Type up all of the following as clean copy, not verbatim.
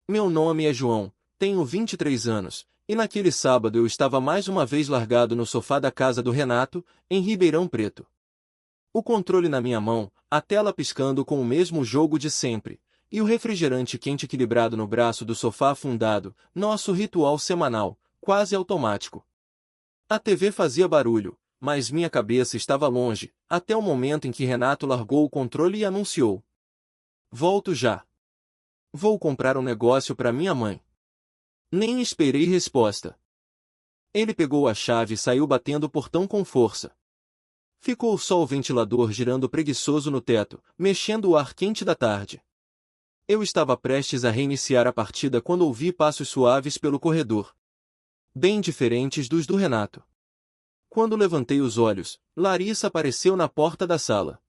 Meu nome é João, tenho 23 anos, e naquele sábado eu estava mais uma vez largado no sofá da casa do Renato, em Ribeirão Preto. O controle na minha mão, a tela piscando com o mesmo jogo de sempre, e o refrigerante quente equilibrado no braço do sofá afundado, nosso ritual semanal, quase automático. A TV fazia barulho, mas minha cabeça estava longe, até o momento em que Renato largou o controle e anunciou: "Volto já. Vou comprar um negócio para minha mãe." Nem esperei resposta. Ele pegou a chave e saiu batendo o portão com força. Ficou só o ventilador girando preguiçoso no teto, mexendo o ar quente da tarde. Eu estava prestes a reiniciar a partida quando ouvi passos suaves pelo corredor. Bem diferentes dos do Renato. Quando levantei os olhos, Larissa apareceu na porta da sala.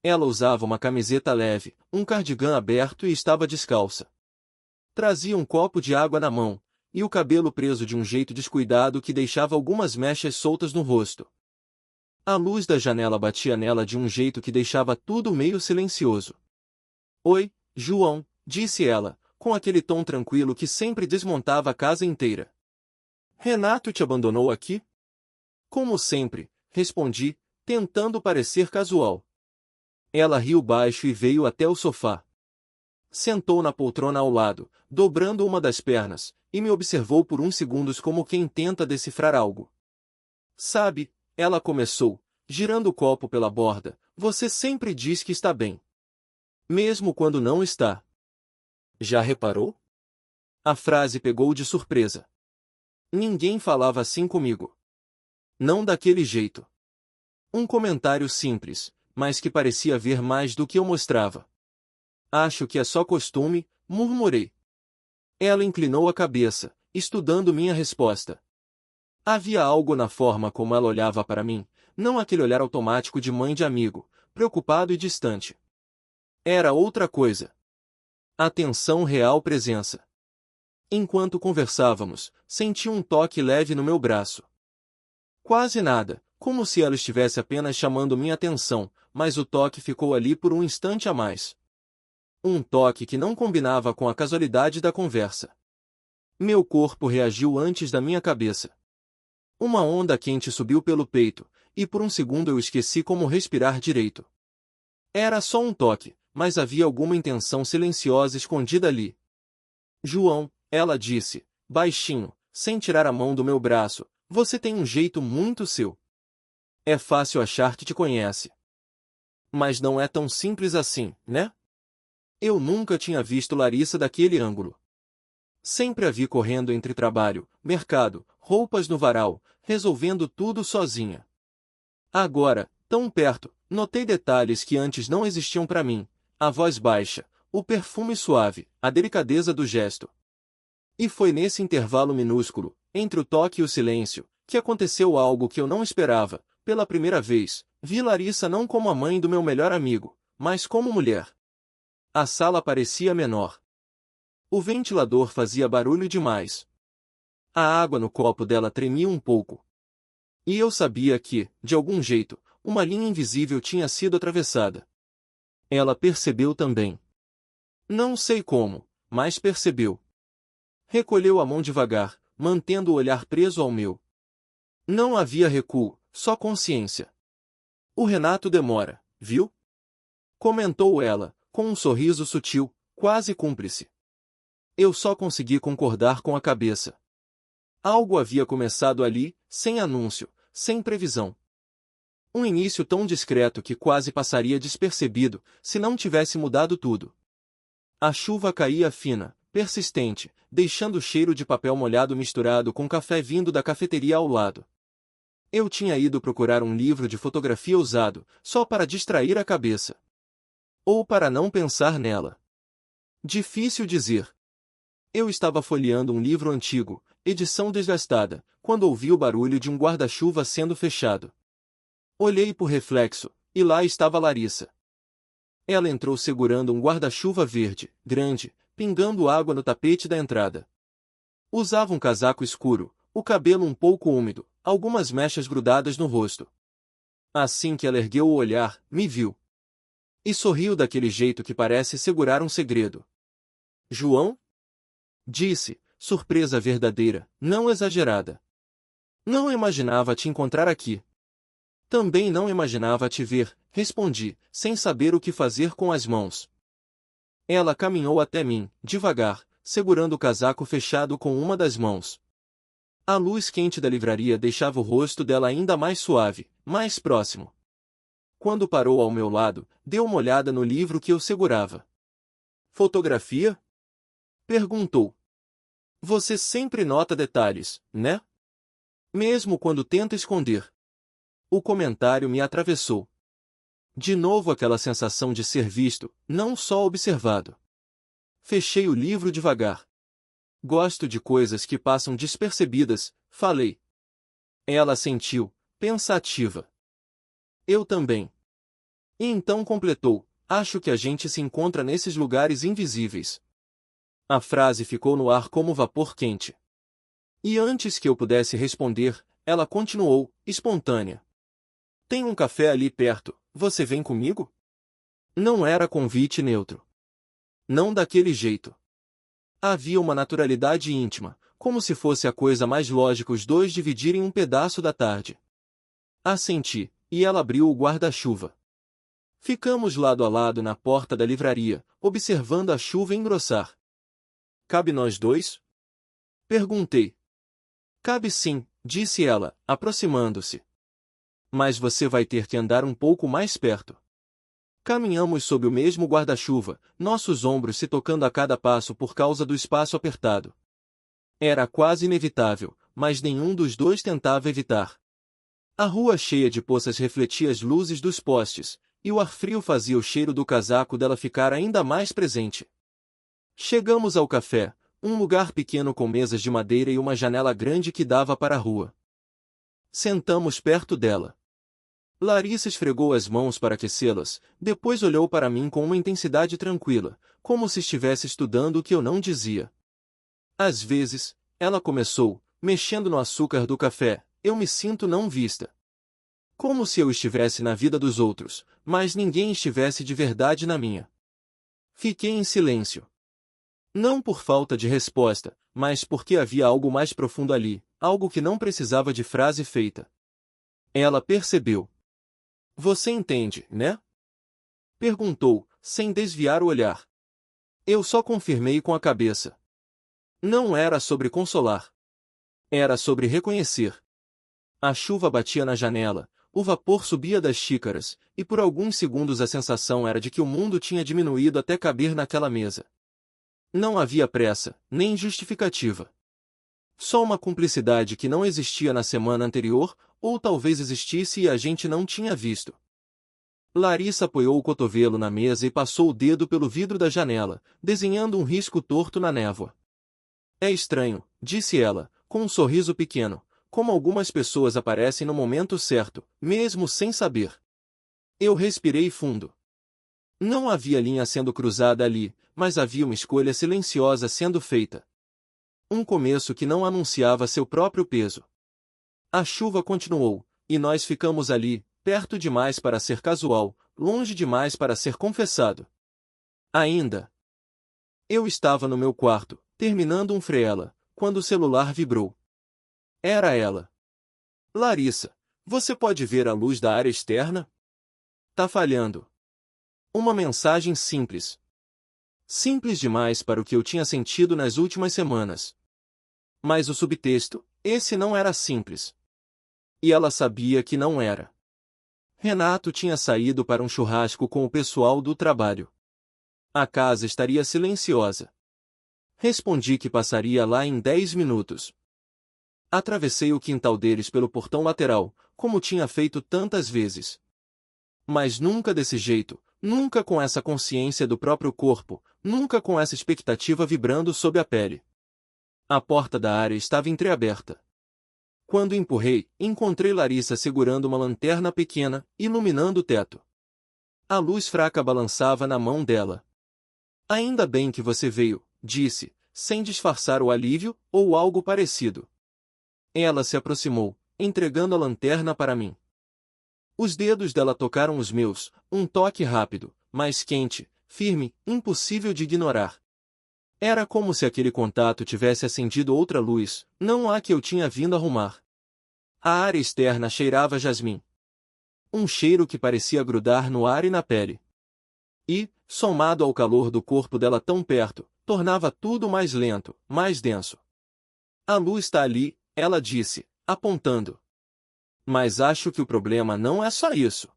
Ela usava uma camiseta leve, um cardigã aberto e estava descalça. Trazia um copo de água na mão, e o cabelo preso de um jeito descuidado que deixava algumas mechas soltas no rosto. A luz da janela batia nela de um jeito que deixava tudo meio silencioso. "Oi, João", disse ela, com aquele tom tranquilo que sempre desmontava a casa inteira. "Renato te abandonou aqui?" "Como sempre", respondi, tentando parecer casual. Ela riu baixo e veio até o sofá. Sentou na poltrona ao lado, dobrando uma das pernas, e me observou por uns segundos como quem tenta decifrar algo. "Sabe", ela começou, girando o copo pela borda, "você sempre diz que está bem. Mesmo quando não está. Já reparou?" A frase pegou de surpresa. Ninguém falava assim comigo. Não daquele jeito. Um comentário simples, mas que parecia ver mais do que eu mostrava. "Acho que é só costume", murmurei. Ela inclinou a cabeça, estudando minha resposta. Havia algo na forma como ela olhava para mim, não aquele olhar automático de mãe de amigo, preocupado e distante. Era outra coisa. Atenção, real presença. Enquanto conversávamos, senti um toque leve no meu braço. Quase nada, como se ela estivesse apenas chamando minha atenção, mas o toque ficou ali por um instante a mais. Um toque que não combinava com a casualidade da conversa. Meu corpo reagiu antes da minha cabeça. Uma onda quente subiu pelo peito, e por um segundo eu esqueci como respirar direito. Era só um toque, mas havia alguma intenção silenciosa escondida ali. "João", ela disse, baixinho, sem tirar a mão do meu braço, "você tem um jeito muito seu. É fácil achar que te conhece. Mas não é tão simples assim, né?" Eu nunca tinha visto Larissa daquele ângulo. Sempre a vi correndo entre trabalho, mercado, roupas no varal, resolvendo tudo sozinha. Agora, tão perto, notei detalhes que antes não existiam para mim: a voz baixa, o perfume suave, a delicadeza do gesto. E foi nesse intervalo minúsculo, entre o toque e o silêncio, que aconteceu algo que eu não esperava. Pela primeira vez, vi Larissa não como a mãe do meu melhor amigo, mas como mulher. A sala parecia menor. O ventilador fazia barulho demais. A água no copo dela tremia um pouco. E eu sabia que, de algum jeito, uma linha invisível tinha sido atravessada. Ela percebeu também. Não sei como, mas percebeu. Recolheu a mão devagar, mantendo o olhar preso ao meu. Não havia recuo, só consciência. "O Renato demora, viu?" comentou ela, com um sorriso sutil, quase cúmplice. Eu só consegui concordar com a cabeça. Algo havia começado ali, sem anúncio, sem previsão. Um início tão discreto que quase passaria despercebido, se não tivesse mudado tudo. A chuva caía fina, persistente, deixando o cheiro de papel molhado misturado com café vindo da cafeteria ao lado. Eu tinha ido procurar um livro de fotografia usado, só para distrair a cabeça. Ou para não pensar nela. Difícil dizer. Eu estava folheando um livro antigo, edição desgastada, quando ouvi o barulho de um guarda-chuva sendo fechado. Olhei por reflexo, e lá estava Larissa. Ela entrou segurando um guarda-chuva verde, grande, pingando água no tapete da entrada. Usava um casaco escuro, o cabelo um pouco úmido, algumas mechas grudadas no rosto. Assim que ela ergueu o olhar, me viu. E sorriu daquele jeito que parece segurar um segredo. "João?" Disse, surpresa verdadeira, não exagerada. Não imaginava te encontrar aqui. Também não imaginava te ver, respondi, sem saber o que fazer com as mãos. Ela caminhou até mim, devagar, segurando o casaco fechado com uma das mãos. A luz quente da livraria deixava o rosto dela ainda mais suave, mais próximo. Quando parou ao meu lado, deu uma olhada no livro que eu segurava. Fotografia? Perguntou. Você sempre nota detalhes, né? Mesmo quando tenta esconder. O comentário me atravessou. De novo aquela sensação de ser visto, não só observado. Fechei o livro devagar. Gosto de coisas que passam despercebidas, falei. Ela assentiu, pensativa. Eu também. E então completou, acho que a gente se encontra nesses lugares invisíveis. A frase ficou no ar como vapor quente. E antes que eu pudesse responder, ela continuou, espontânea. Tem um café ali perto, você vem comigo? Não era convite neutro. Não daquele jeito. Havia uma naturalidade íntima, como se fosse a coisa mais lógica os dois dividirem um pedaço da tarde. Assenti, e ela abriu o guarda-chuva. Ficamos lado a lado na porta da livraria, observando a chuva engrossar. Cabe nós dois? Perguntei. Cabe sim, disse ela, aproximando-se. Mas você vai ter que andar um pouco mais perto. Caminhamos sob o mesmo guarda-chuva, nossos ombros se tocando a cada passo por causa do espaço apertado. Era quase inevitável, mas nenhum dos dois tentava evitar. A rua cheia de poças refletia as luzes dos postes, e o ar frio fazia o cheiro do casaco dela ficar ainda mais presente. Chegamos ao café, um lugar pequeno com mesas de madeira e uma janela grande que dava para a rua. Sentamos perto dela. Larissa esfregou as mãos para aquecê-las, depois olhou para mim com uma intensidade tranquila, como se estivesse estudando o que eu não dizia. Às vezes, ela começou, mexendo no açúcar do café, eu me sinto não vista. Como se eu estivesse na vida dos outros, mas ninguém estivesse de verdade na minha. Fiquei em silêncio. Não por falta de resposta, mas porque havia algo mais profundo ali, algo que não precisava de frase feita. Ela percebeu. Você entende, né? Perguntou, sem desviar o olhar. Eu só confirmei com a cabeça. Não era sobre consolar. Era sobre reconhecer. A chuva batia na janela, o vapor subia das xícaras, e por alguns segundos a sensação era de que o mundo tinha diminuído até caber naquela mesa. Não havia pressa, nem justificativa. Só uma cumplicidade que não existia na semana anterior, ou talvez existisse e a gente não tinha visto. Larissa apoiou o cotovelo na mesa e passou o dedo pelo vidro da janela, desenhando um risco torto na névoa. É estranho, disse ela, com um sorriso pequeno, como algumas pessoas aparecem no momento certo, mesmo sem saber. Eu respirei fundo. Não havia linha sendo cruzada ali, mas havia uma escolha silenciosa sendo feita. Um começo que não anunciava seu próprio peso. A chuva continuou, e nós ficamos ali, perto demais para ser casual, longe demais para ser confessado. Ainda. Eu estava no meu quarto, terminando um freela, quando o celular vibrou. Era ela. Larissa, você pode ver a luz da área externa? Tá falhando. Uma mensagem simples. Simples demais para o que eu tinha sentido nas últimas semanas. Mas o subtexto, esse não era simples. E ela sabia que não era. Renato tinha saído para um churrasco com o pessoal do trabalho. A casa estaria silenciosa. Respondi que passaria lá em 10 minutos. Atravessei o quintal deles pelo portão lateral, como tinha feito tantas vezes. Mas nunca desse jeito, nunca com essa consciência do próprio corpo, nunca com essa expectativa vibrando sob a pele. A porta da área estava entreaberta. Quando empurrei, encontrei Larissa segurando uma lanterna pequena, iluminando o teto. A luz fraca balançava na mão dela. Ainda bem que você veio, disse, sem disfarçar o alívio, ou algo parecido. Ela se aproximou, entregando a lanterna para mim. Os dedos dela tocaram os meus, um toque rápido, mas quente, firme, impossível de ignorar. Era como se aquele contato tivesse acendido outra luz, não a que eu tinha vindo arrumar. A área externa cheirava a jasmim. Um cheiro que parecia grudar no ar e na pele. E, somado ao calor do corpo dela tão perto, tornava tudo mais lento, mais denso. A luz está ali, ela disse, apontando. Mas acho que o problema não é só isso.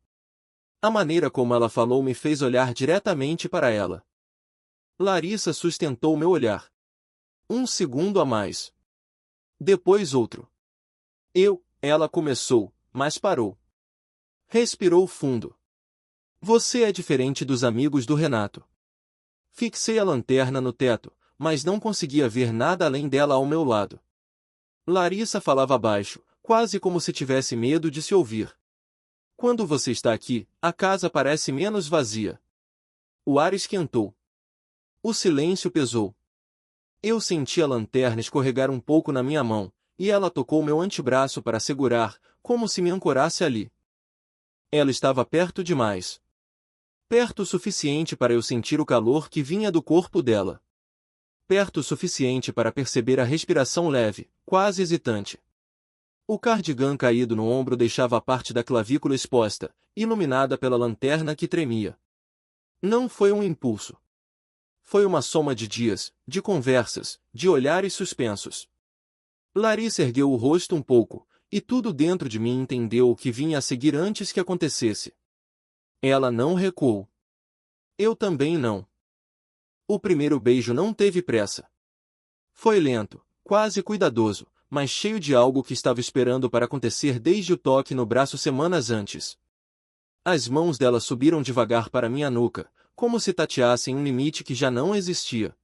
A maneira como ela falou me fez olhar diretamente para ela. Larissa sustentou meu olhar. Um segundo a mais. Depois outro. Ela começou, mas parou. Respirou fundo. Você é diferente dos amigos do Renato. Fixei a lanterna no teto, mas não conseguia ver nada além dela ao meu lado. Larissa falava baixo, quase como se tivesse medo de se ouvir. Quando você está aqui, a casa parece menos vazia. O ar esquentou. O silêncio pesou. Eu senti a lanterna escorregar um pouco na minha mão, e ela tocou meu antebraço para segurar, como se me ancorasse ali. Ela estava perto demais. Perto o suficiente para eu sentir o calor que vinha do corpo dela. Perto o suficiente para perceber a respiração leve, quase hesitante. O cardigan caído no ombro deixava a parte da clavícula exposta, iluminada pela lanterna que tremia. Não foi um impulso. Foi uma soma de dias, de conversas, de olhares suspensos. Larissa ergueu o rosto um pouco, e tudo dentro de mim entendeu o que vinha a seguir antes que acontecesse. Ela não recuou. Eu também não. O primeiro beijo não teve pressa. Foi lento, quase cuidadoso, mas cheio de algo que estava esperando para acontecer desde o toque no braço semanas antes. As mãos dela subiram devagar para minha nuca, como se tateassem um limite que já não existia.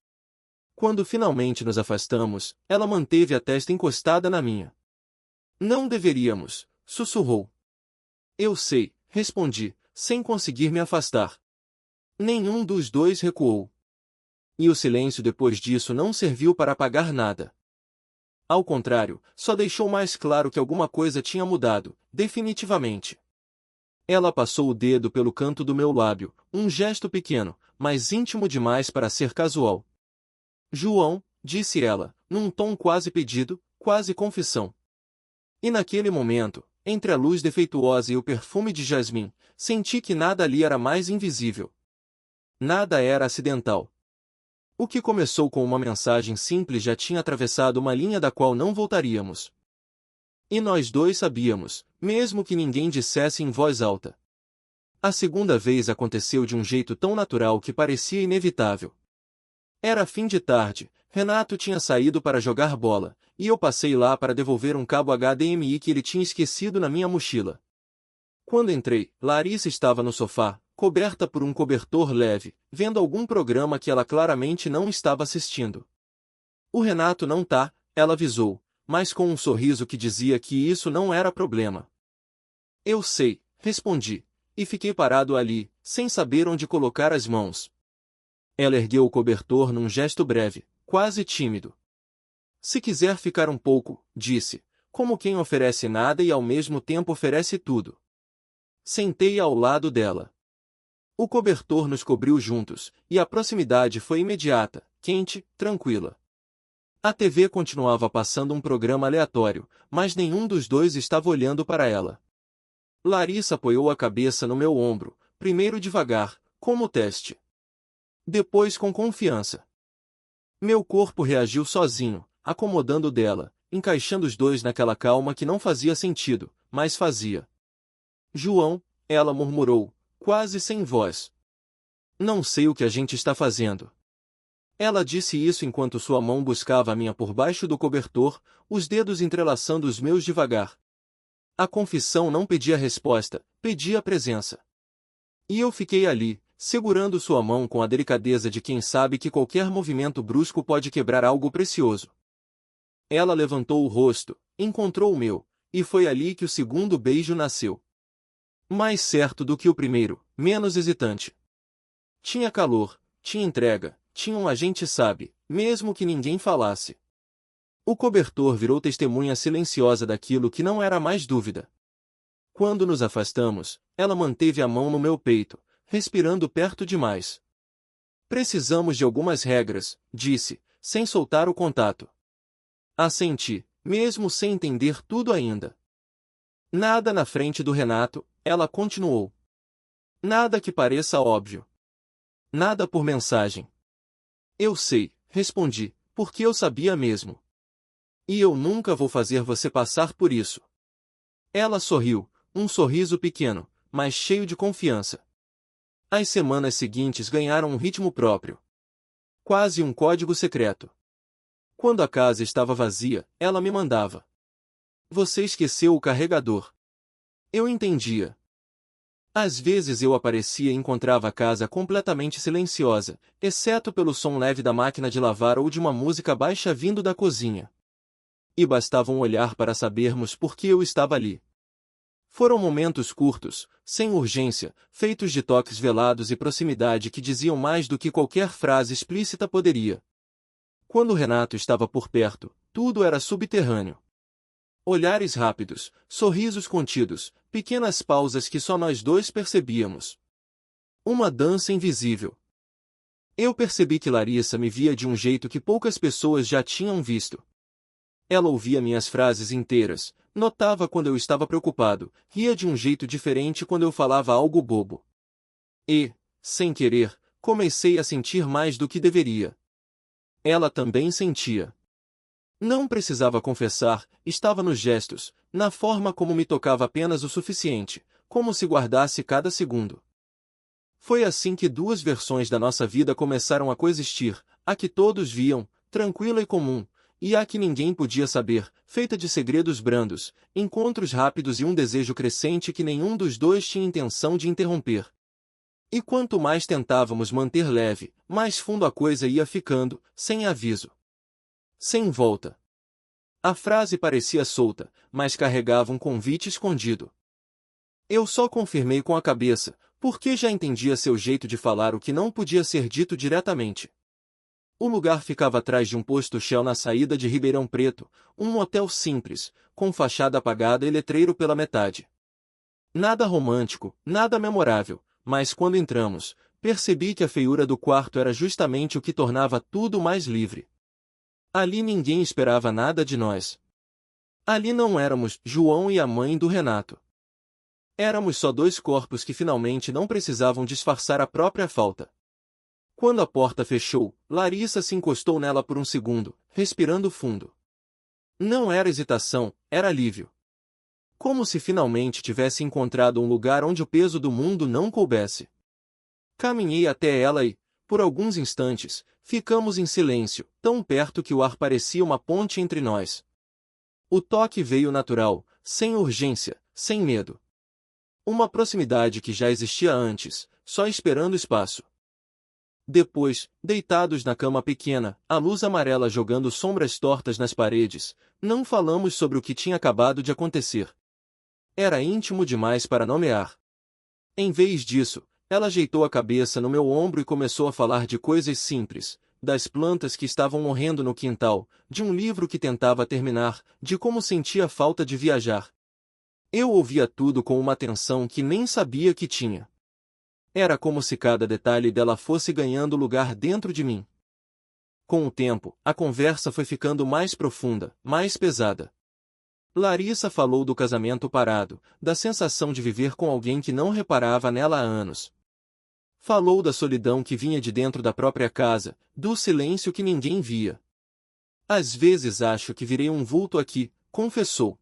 Quando finalmente nos afastamos, ela manteve a testa encostada na minha. Não deveríamos, sussurrou. Eu sei, respondi, sem conseguir me afastar. Nenhum dos dois recuou. E o silêncio depois disso não serviu para apagar nada. Ao contrário, só deixou mais claro que alguma coisa tinha mudado, definitivamente. Ela passou o dedo pelo canto do meu lábio, um gesto pequeno, mas íntimo demais para ser casual. João, disse ela, num tom quase pedido, quase confissão. E naquele momento, entre a luz defeituosa e o perfume de jasmim, senti que nada ali era mais invisível. Nada era acidental. O que começou com uma mensagem simples já tinha atravessado uma linha da qual não voltaríamos. E nós dois sabíamos, mesmo que ninguém dissesse em voz alta. A segunda vez aconteceu de um jeito tão natural que parecia inevitável. Era fim de tarde, Renato tinha saído para jogar bola, e eu passei lá para devolver um cabo HDMI que ele tinha esquecido na minha mochila. Quando entrei, Larissa estava no sofá, coberta por um cobertor leve, vendo algum programa que ela claramente não estava assistindo. O Renato não tá, ela avisou, mas com um sorriso que dizia que isso não era problema. Eu sei, respondi, e fiquei parado ali, sem saber onde colocar as mãos. Ela ergueu o cobertor num gesto breve, quase tímido. Se quiser ficar um pouco, disse, como quem oferece nada e ao mesmo tempo oferece tudo. Sentei ao lado dela. O cobertor nos cobriu juntos, e a proximidade foi imediata, quente, tranquila. A TV continuava passando um programa aleatório, mas nenhum dos dois estava olhando para ela. Larissa apoiou a cabeça no meu ombro, primeiro devagar, como teste. Depois com confiança. Meu corpo reagiu sozinho, acomodando o dela, encaixando os dois naquela calma que não fazia sentido, mas fazia. João, ela murmurou, quase sem voz. Não sei o que a gente está fazendo. Ela disse isso enquanto sua mão buscava a minha por baixo do cobertor, os dedos entrelaçando os meus devagar. A confissão não pedia resposta, pedia presença. E eu fiquei ali, segurando sua mão com a delicadeza de quem sabe que qualquer movimento brusco pode quebrar algo precioso. Ela levantou o rosto, encontrou o meu, e foi ali que o segundo beijo nasceu. Mais certo do que o primeiro, menos hesitante. Tinha calor, tinha entrega, tinha um agente sabe, mesmo que ninguém falasse. O cobertor virou testemunha silenciosa daquilo que não era mais dúvida. Quando nos afastamos, ela manteve a mão no meu peito, respirando perto demais. Precisamos de algumas regras, disse, sem soltar o contato. Assenti, mesmo sem entender tudo ainda. Nada na frente do Renato, ela continuou. Nada que pareça óbvio. Nada por mensagem. Eu sei, respondi, porque eu sabia mesmo. E eu nunca vou fazer você passar por isso. Ela sorriu, um sorriso pequeno, mas cheio de confiança. As semanas seguintes ganharam um ritmo próprio. Quase um código secreto. Quando a casa estava vazia, ela me mandava. Você esqueceu o carregador. Eu entendia. Às vezes eu aparecia e encontrava a casa completamente silenciosa, exceto pelo som leve da máquina de lavar ou de uma música baixa vindo da cozinha. E bastava um olhar para sabermos por que eu estava ali. Foram momentos curtos, sem urgência, feitos de toques velados e proximidade que diziam mais do que qualquer frase explícita poderia. Quando Renato estava por perto, tudo era subterrâneo. Olhares rápidos, sorrisos contidos, pequenas pausas que só nós dois percebíamos. Uma dança invisível. Eu percebi que Larissa me via de um jeito que poucas pessoas já tinham visto. Ela ouvia minhas frases inteiras, notava quando eu estava preocupado, ria de um jeito diferente quando eu falava algo bobo. E, sem querer, comecei a sentir mais do que deveria. Ela também sentia. Não precisava confessar, estava nos gestos, na forma como me tocava apenas o suficiente, como se guardasse cada segundo. Foi assim que duas versões da nossa vida começaram a coexistir, a que todos viam, tranquila e comum, e a que ninguém podia saber, feita de segredos brandos, encontros rápidos e um desejo crescente que nenhum dos dois tinha intenção de interromper. E quanto mais tentávamos manter leve, mais fundo a coisa ia ficando, sem aviso. Sem volta. A frase parecia solta, mas carregava um convite escondido. Eu só confirmei com a cabeça, porque já entendia seu jeito de falar o que não podia ser dito diretamente. O lugar ficava atrás de um posto Shell na saída de Ribeirão Preto, um motel simples, com fachada apagada e letreiro pela metade. Nada romântico, nada memorável, mas quando entramos, percebi que a feiura do quarto era justamente o que tornava tudo mais livre. Ali ninguém esperava nada de nós. Ali não éramos João e a mãe do Renato. Éramos só dois corpos que finalmente não precisavam disfarçar a própria falta. Quando a porta fechou, Larissa se encostou nela por um segundo, respirando fundo. Não era hesitação, era alívio. Como se finalmente tivesse encontrado um lugar onde o peso do mundo não coubesse. Caminhei até ela e, por alguns instantes, ficamos em silêncio, tão perto que o ar parecia uma ponte entre nós. O toque veio natural, sem urgência, sem medo. Uma proximidade que já existia antes, só esperando espaço. Depois, deitados na cama pequena, a luz amarela jogando sombras tortas nas paredes, não falamos sobre o que tinha acabado de acontecer. Era íntimo demais para nomear. Em vez disso, ela ajeitou a cabeça no meu ombro e começou a falar de coisas simples, das plantas que estavam morrendo no quintal, de um livro que tentava terminar, de como sentia falta de viajar. Eu ouvia tudo com uma atenção que nem sabia que tinha. Era como se cada detalhe dela fosse ganhando lugar dentro de mim. Com o tempo, a conversa foi ficando mais profunda, mais pesada. Larissa falou do casamento parado, da sensação de viver com alguém que não reparava nela há anos. Falou da solidão que vinha de dentro da própria casa, do silêncio que ninguém via. Às vezes acho que virei um vulto aqui, confessou.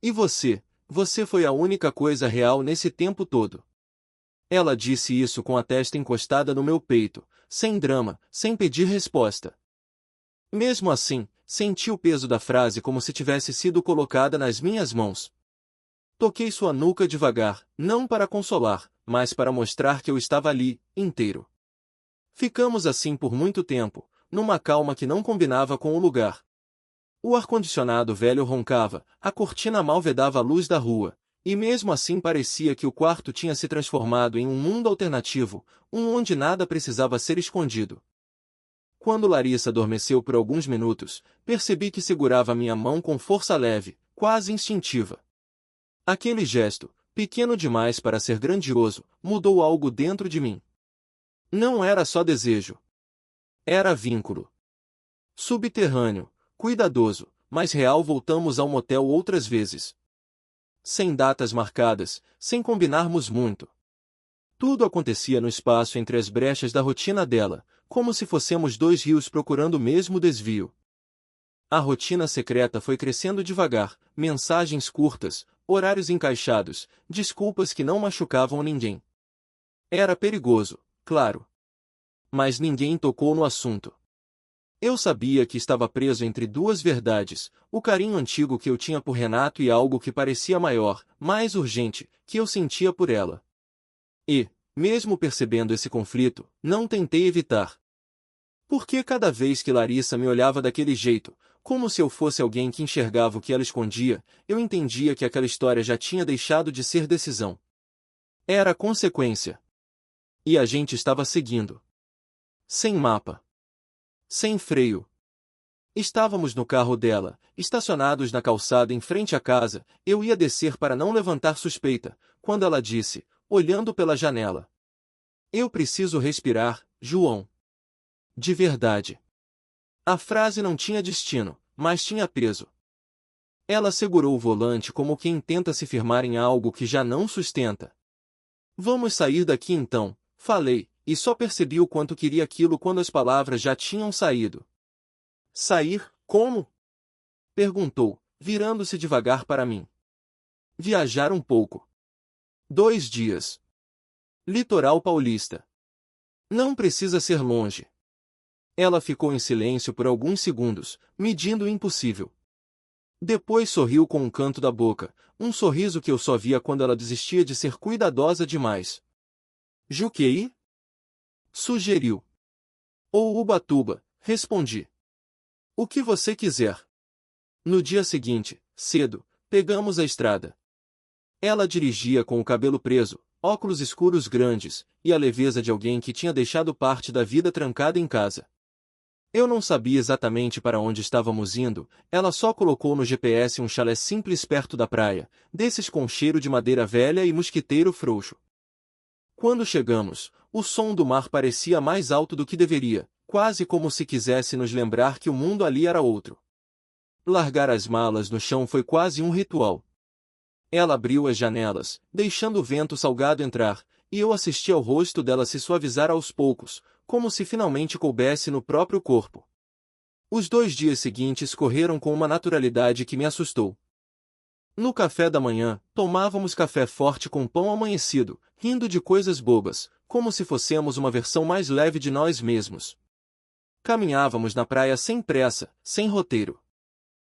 E você foi a única coisa real nesse tempo todo. Ela disse isso com a testa encostada no meu peito, sem drama, sem pedir resposta. Mesmo assim, senti o peso da frase como se tivesse sido colocada nas minhas mãos. Toquei sua nuca devagar, não para consolar, mas para mostrar que eu estava ali, inteiro. Ficamos assim por muito tempo, numa calma que não combinava com o lugar. O ar-condicionado velho roncava, a cortina mal vedava a luz da rua, e mesmo assim parecia que o quarto tinha se transformado em um mundo alternativo, onde nada precisava ser escondido. Quando Larissa adormeceu por alguns minutos, percebi que segurava minha mão com força leve, quase instintiva. Aquele gesto, pequeno demais para ser grandioso, mudou algo dentro de mim. Não era só desejo. Era vínculo. Subterrâneo, cuidadoso, mas real. Voltamos ao motel outras vezes. Sem datas marcadas, sem combinarmos muito. Tudo acontecia no espaço entre as brechas da rotina dela, como se fossemos dois rios procurando o mesmo desvio. A rotina secreta foi crescendo devagar, mensagens curtas, horários encaixados, desculpas que não machucavam ninguém. Era perigoso, claro. Mas ninguém tocou no assunto. Eu sabia que estava preso entre duas verdades, o carinho antigo que eu tinha por Renato e algo que parecia maior, mais urgente, que eu sentia por ela. E, mesmo percebendo esse conflito, não tentei evitar. Porque cada vez que Larissa me olhava daquele jeito, como se eu fosse alguém que enxergava o que ela escondia, eu entendia que aquela história já tinha deixado de ser decisão. Era consequência. E a gente estava seguindo. Sem mapa. Sem freio. Estávamos no carro dela, estacionados na calçada em frente à casa. Eu ia descer para não levantar suspeita, quando ela disse, olhando pela janela: "Eu preciso respirar, João." De verdade. A frase não tinha destino, mas tinha peso. Ela segurou o volante como quem tenta se firmar em algo que já não sustenta. "Vamos sair daqui então", falei, e só percebi o quanto queria aquilo quando as palavras já tinham saído. "Sair, como?" perguntou, virando-se devagar para mim. "Viajar um pouco. 2 dias. Litoral paulista. Não precisa ser longe." Ela ficou em silêncio por alguns segundos, medindo o impossível. Depois sorriu com um canto da boca, um sorriso que eu só via quando ela desistia de ser cuidadosa demais. "Juqueí?" sugeriu. "Ou Ubatuba", respondi. "O que você quiser." No dia seguinte, cedo, pegamos a estrada. Ela dirigia com o cabelo preso, óculos escuros grandes, e a leveza de alguém que tinha deixado parte da vida trancada em casa. Eu não sabia exatamente para onde estávamos indo, ela só colocou no GPS um chalé simples perto da praia, desses com cheiro de madeira velha e mosquiteiro frouxo. Quando chegamos, o som do mar parecia mais alto do que deveria, quase como se quisesse nos lembrar que o mundo ali era outro. Largar as malas no chão foi quase um ritual. Ela abriu as janelas, deixando o vento salgado entrar, e eu assisti ao rosto dela se suavizar aos poucos, como se finalmente coubesse no próprio corpo. Os 2 dias seguintes correram com uma naturalidade que me assustou. No café da manhã, tomávamos café forte com pão amanhecido, rindo de coisas bobas, como se fossemos uma versão mais leve de nós mesmos. Caminhávamos na praia sem pressa, sem roteiro.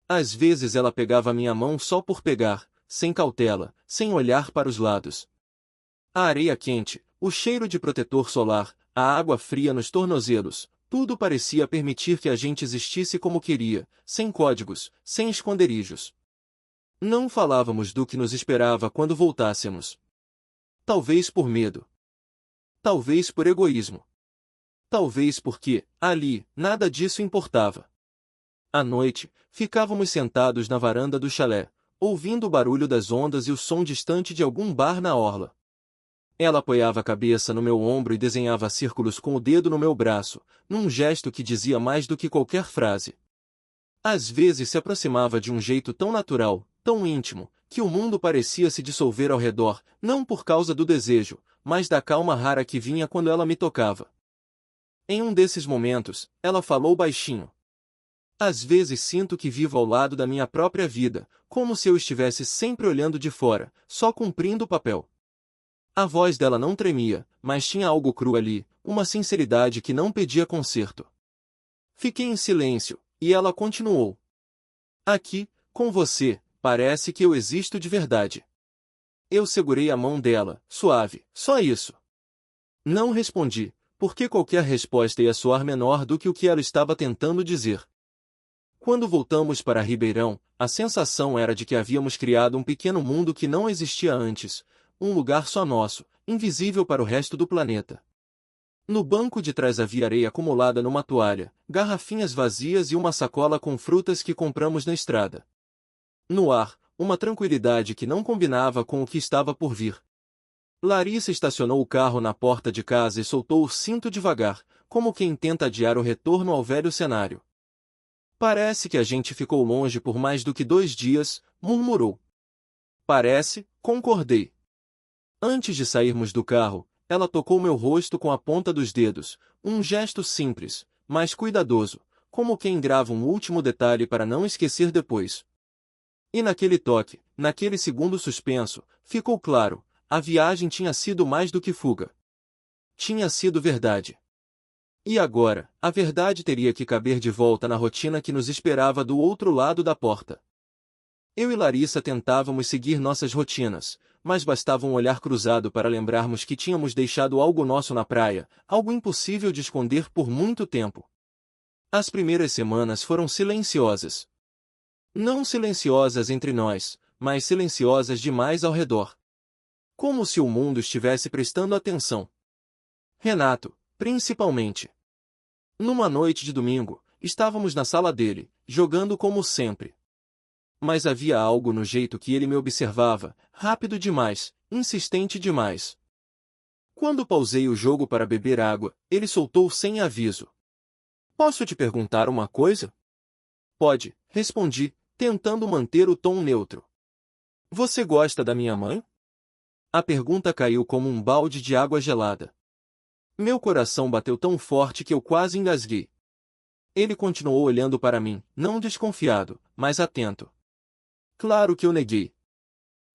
Às vezes ela pegava minha mão só por pegar, sem cautela, sem olhar para os lados. A areia quente, o cheiro de protetor solar, a água fria nos tornozelos, tudo parecia permitir que a gente existisse como queria, sem códigos, sem esconderijos. Não falávamos do que nos esperava quando voltássemos. Talvez por medo. Talvez por egoísmo. Talvez porque, ali, nada disso importava. À noite, ficávamos sentados na varanda do chalé, ouvindo o barulho das ondas e o som distante de algum bar na orla. Ela apoiava a cabeça no meu ombro e desenhava círculos com o dedo no meu braço, num gesto que dizia mais do que qualquer frase. Às vezes se aproximava de um jeito tão natural, tão íntimo, que o mundo parecia se dissolver ao redor, não por causa do desejo, mas da calma rara que vinha quando ela me tocava. Em um desses momentos, ela falou baixinho. "Às vezes sinto que vivo ao lado da minha própria vida, como se eu estivesse sempre olhando de fora, só cumprindo o papel." A voz dela não tremia, mas tinha algo cru ali, uma sinceridade que não pedia conserto. Fiquei em silêncio, e ela continuou. "Aqui, com você, parece que eu existo de verdade." Eu segurei a mão dela, suave, só isso. Não respondi, porque qualquer resposta ia soar menor do que o que ela estava tentando dizer. Quando voltamos para Ribeirão, a sensação era de que havíamos criado um pequeno mundo que não existia antes, um lugar só nosso, invisível para o resto do planeta. No banco de trás havia areia acumulada numa toalha, garrafinhas vazias e uma sacola com frutas que compramos na estrada. No ar, uma tranquilidade que não combinava com o que estava por vir. Larissa estacionou o carro na porta de casa e soltou o cinto devagar, como quem tenta adiar o retorno ao velho cenário. Parece que a gente ficou longe por mais do que 2 dias, murmurou. Parece, concordei. Antes de sairmos do carro, ela tocou meu rosto com a ponta dos dedos, um gesto simples, mas cuidadoso, como quem grava um último detalhe para não esquecer depois. E naquele toque, naquele segundo suspenso, ficou claro, a viagem tinha sido mais do que fuga. Tinha sido verdade. E agora, a verdade teria que caber de volta na rotina que nos esperava do outro lado da porta. Eu e Larissa tentávamos seguir nossas rotinas, mas bastava um olhar cruzado para lembrarmos que tínhamos deixado algo nosso na praia, algo impossível de esconder por muito tempo. As primeiras semanas foram silenciosas. Não silenciosas entre nós, mas silenciosas demais ao redor. Como se o mundo estivesse prestando atenção. Renato, principalmente. Numa noite de domingo, estávamos na sala dele, jogando como sempre. Mas havia algo no jeito que ele me observava, rápido demais, insistente demais. Quando pausei o jogo para beber água, ele soltou sem aviso. Posso te perguntar uma coisa? Pode, respondi, tentando manter o tom neutro. Você gosta da minha mãe? A pergunta caiu como um balde de água gelada. Meu coração bateu tão forte que eu quase engasguei. Ele continuou olhando para mim, não desconfiado, mas atento. Claro que eu neguei.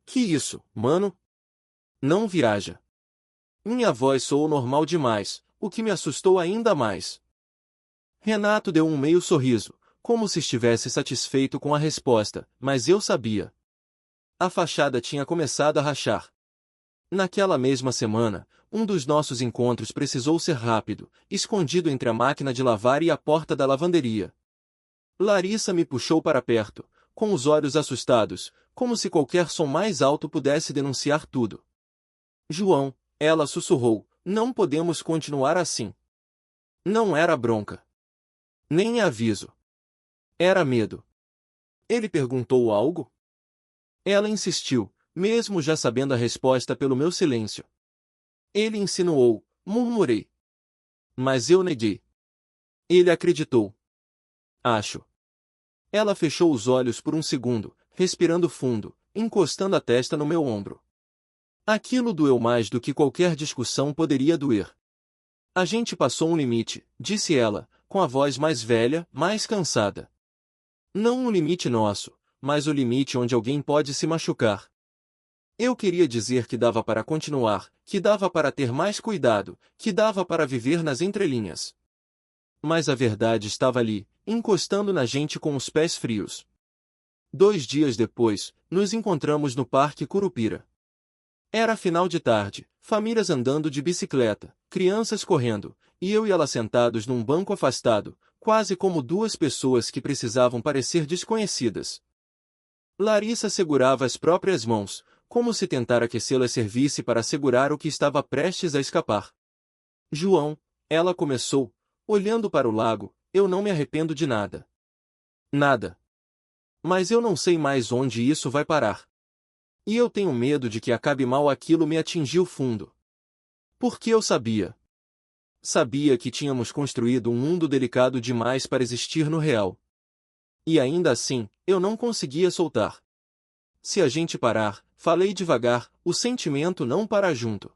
Que isso, mano? Não viaja. Minha voz soou normal demais, o que me assustou ainda mais. Renato deu um meio sorriso, como se estivesse satisfeito com a resposta, mas eu sabia. A fachada tinha começado a rachar. Naquela mesma semana, um dos nossos encontros precisou ser rápido, escondido entre a máquina de lavar e a porta da lavanderia. Larissa me puxou para perto, com os olhos assustados, como se qualquer som mais alto pudesse denunciar tudo. João, ela sussurrou, não podemos continuar assim. Não era bronca. Nem aviso. Era medo. Ele perguntou algo? Ela insistiu, mesmo já sabendo a resposta pelo meu silêncio. Ele insinuou, murmurei. Mas eu neguei. Ele acreditou. Acho. Ela fechou os olhos por um segundo, respirando fundo, encostando a testa no meu ombro. Aquilo doeu mais do que qualquer discussão poderia doer. A gente passou um limite, disse ela, com a voz mais velha, mais cansada. Não um limite nosso, mas o limite onde alguém pode se machucar. Eu queria dizer que dava para continuar, que dava para ter mais cuidado, que dava para viver nas entrelinhas. Mas a verdade estava ali, encostando na gente com os pés frios. 2 dias depois, nos encontramos no Parque Curupira. Era final de tarde, famílias andando de bicicleta, crianças correndo, e eu e ela sentados num banco afastado, quase como duas pessoas que precisavam parecer desconhecidas. Larissa segurava as próprias mãos, como se tentar aquecê-las servisse para segurar o que estava prestes a escapar. João, ela começou, olhando para o lago, eu não me arrependo de nada. Nada. Mas eu não sei mais onde isso vai parar. E eu tenho medo de que acabe mal aquilo me atingiu fundo. Porque eu sabia. Sabia que tínhamos construído um mundo delicado demais para existir no real. E ainda assim, eu não conseguia soltar. Se a gente parar, falei devagar, o sentimento não para junto.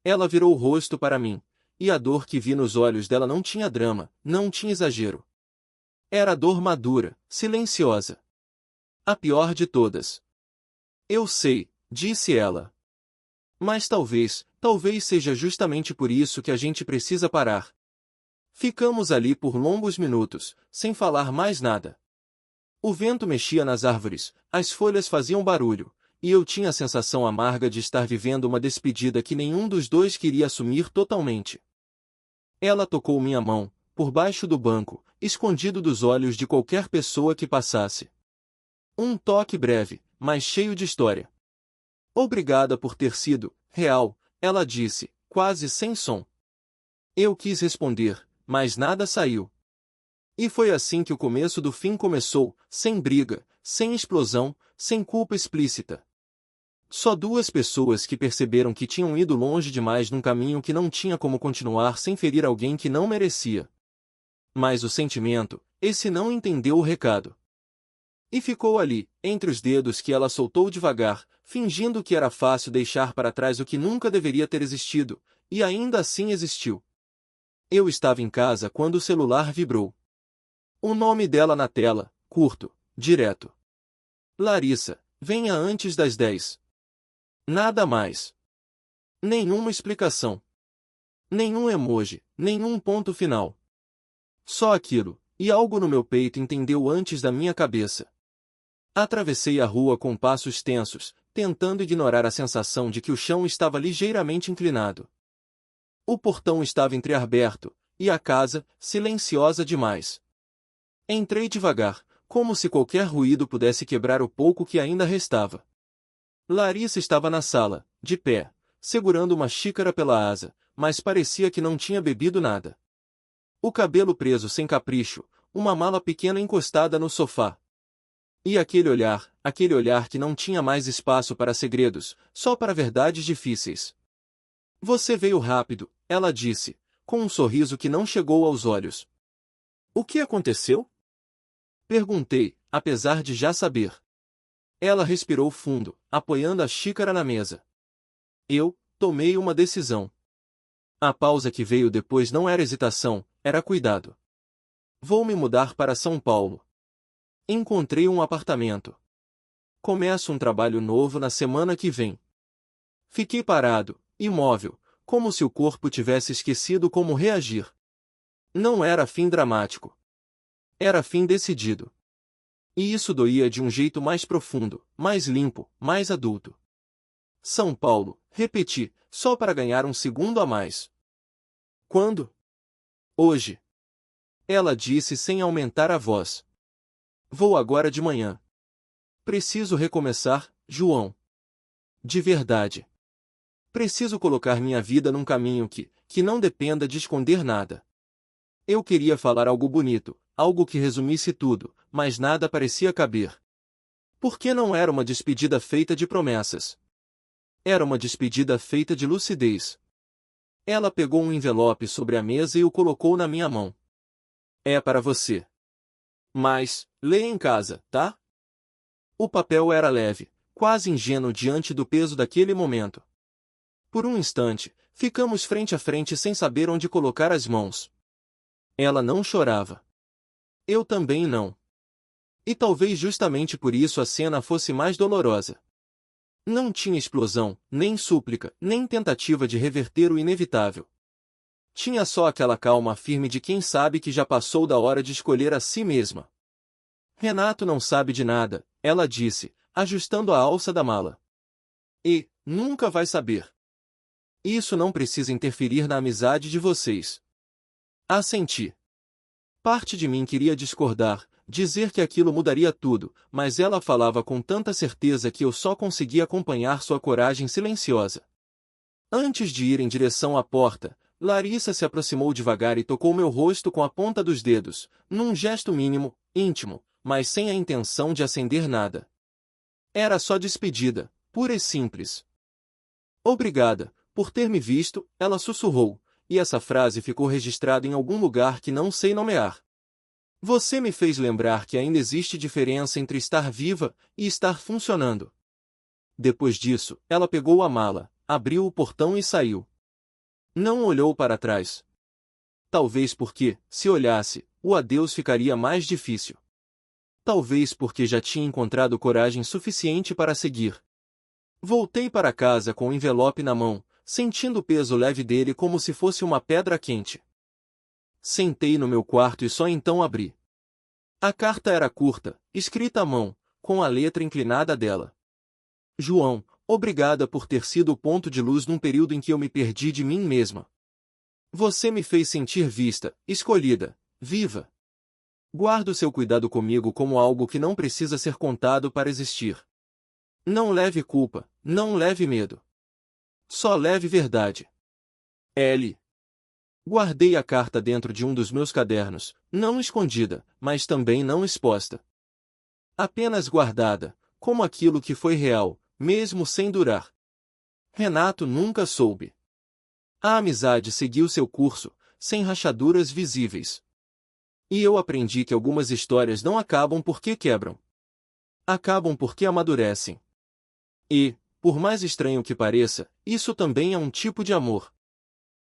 Ela virou o rosto para mim, e a dor que vi nos olhos dela não tinha drama, não tinha exagero. Era dor madura, silenciosa. A pior de todas. Eu sei, disse ela. Mas talvez seja justamente por isso que a gente precisa parar. Ficamos ali por longos minutos, sem falar mais nada. O vento mexia nas árvores, as folhas faziam barulho, e eu tinha a sensação amarga de estar vivendo uma despedida que nenhum dos dois queria assumir totalmente. Ela tocou minha mão, por baixo do banco, escondido dos olhos de qualquer pessoa que passasse. Um toque breve, mas cheio de história. Obrigada por ter sido real, ela disse, quase sem som. Eu quis responder, mas nada saiu. E foi assim que o começo do fim começou, sem briga, sem explosão, sem culpa explícita. Só duas pessoas que perceberam que tinham ido longe demais num caminho que não tinha como continuar sem ferir alguém que não merecia. Mas o sentimento, esse não entendeu o recado. E ficou ali, entre os dedos que ela soltou devagar, fingindo que era fácil deixar para trás o que nunca deveria ter existido, e ainda assim existiu. Eu estava em casa quando o celular vibrou. O nome dela na tela, curto, direto. Larissa, venha antes das 10. Nada mais. Nenhuma explicação. Nenhum emoji, nenhum ponto final. Só aquilo, e algo no meu peito entendeu antes da minha cabeça. Atravessei a rua com passos tensos, tentando ignorar a sensação de que o chão estava ligeiramente inclinado. O portão estava entreaberto, e a casa, silenciosa demais. Entrei devagar, como se qualquer ruído pudesse quebrar o pouco que ainda restava. Larissa estava na sala, de pé, segurando uma xícara pela asa, mas parecia que não tinha bebido nada. O cabelo preso sem capricho, uma mala pequena encostada no sofá. E aquele olhar que não tinha mais espaço para segredos, só para verdades difíceis. Você veio rápido, ela disse, com um sorriso que não chegou aos olhos. O que aconteceu? Perguntei, apesar de já saber. Ela respirou fundo, apoiando a xícara na mesa. Eu tomei uma decisão. A pausa que veio depois não era hesitação, era cuidado. Vou me mudar para São Paulo. Encontrei um apartamento. Começo um trabalho novo na semana que vem. Fiquei parado, imóvel, como se o corpo tivesse esquecido como reagir. Não era fim dramático. Era fim decidido. E isso doía de um jeito mais profundo, mais limpo, mais adulto. São Paulo, repeti, só para ganhar um segundo a mais. Quando? Hoje. Ela disse sem aumentar a voz. Vou agora de manhã. Preciso recomeçar, João. De verdade. Preciso colocar minha vida num caminho que não dependa de esconder nada. Eu queria falar algo bonito, algo que resumisse tudo, mas nada parecia caber. Porque não era uma despedida feita de promessas. Era uma despedida feita de lucidez. Ela pegou um envelope sobre a mesa e o colocou na minha mão. É para você. Mas, leia em casa, tá? O papel era leve, quase ingênuo diante do peso daquele momento. Por um instante, ficamos frente a frente sem saber onde colocar as mãos. Ela não chorava. Eu também não. E talvez justamente por isso a cena fosse mais dolorosa. Não tinha explosão, nem súplica, nem tentativa de reverter o inevitável. Tinha só aquela calma firme de quem sabe que já passou da hora de escolher a si mesma. Renato não sabe de nada, ela disse, ajustando a alça da mala. E, nunca vai saber. Isso não precisa interferir na amizade de vocês. Assenti. Parte de mim queria discordar, dizer que aquilo mudaria tudo, mas ela falava com tanta certeza que eu só conseguia acompanhar sua coragem silenciosa. Antes de ir em direção à porta, Larissa se aproximou devagar e tocou meu rosto com a ponta dos dedos, num gesto mínimo, íntimo, mas sem a intenção de acender nada. Era só despedida, pura e simples. Obrigada, por ter me visto, ela sussurrou, e essa frase ficou registrada em algum lugar que não sei nomear. Você me fez lembrar que ainda existe diferença entre estar viva e estar funcionando. Depois disso, ela pegou a mala, abriu o portão e saiu. Não olhou para trás. Talvez porque, se olhasse, o adeus ficaria mais difícil. Talvez porque já tinha encontrado coragem suficiente para seguir. Voltei para casa com o envelope na mão, sentindo o peso leve dele como se fosse uma pedra quente. Sentei no meu quarto e só então abri. A carta era curta, escrita à mão, com a letra inclinada dela. João, obrigada por ter sido o ponto de luz num período em que eu me perdi de mim mesma. Você me fez sentir vista, escolhida, viva. Guardo seu cuidado comigo como algo que não precisa ser contado para existir. Não leve culpa, não leve medo. Só leve verdade. L. Guardei a carta dentro de um dos meus cadernos, não escondida, mas também não exposta. Apenas guardada, como aquilo que foi real, mesmo sem durar. Renato nunca soube. A amizade seguiu seu curso, sem rachaduras visíveis. E eu aprendi que algumas histórias não acabam porque quebram. Acabam porque amadurecem. E, por mais estranho que pareça, isso também é um tipo de amor.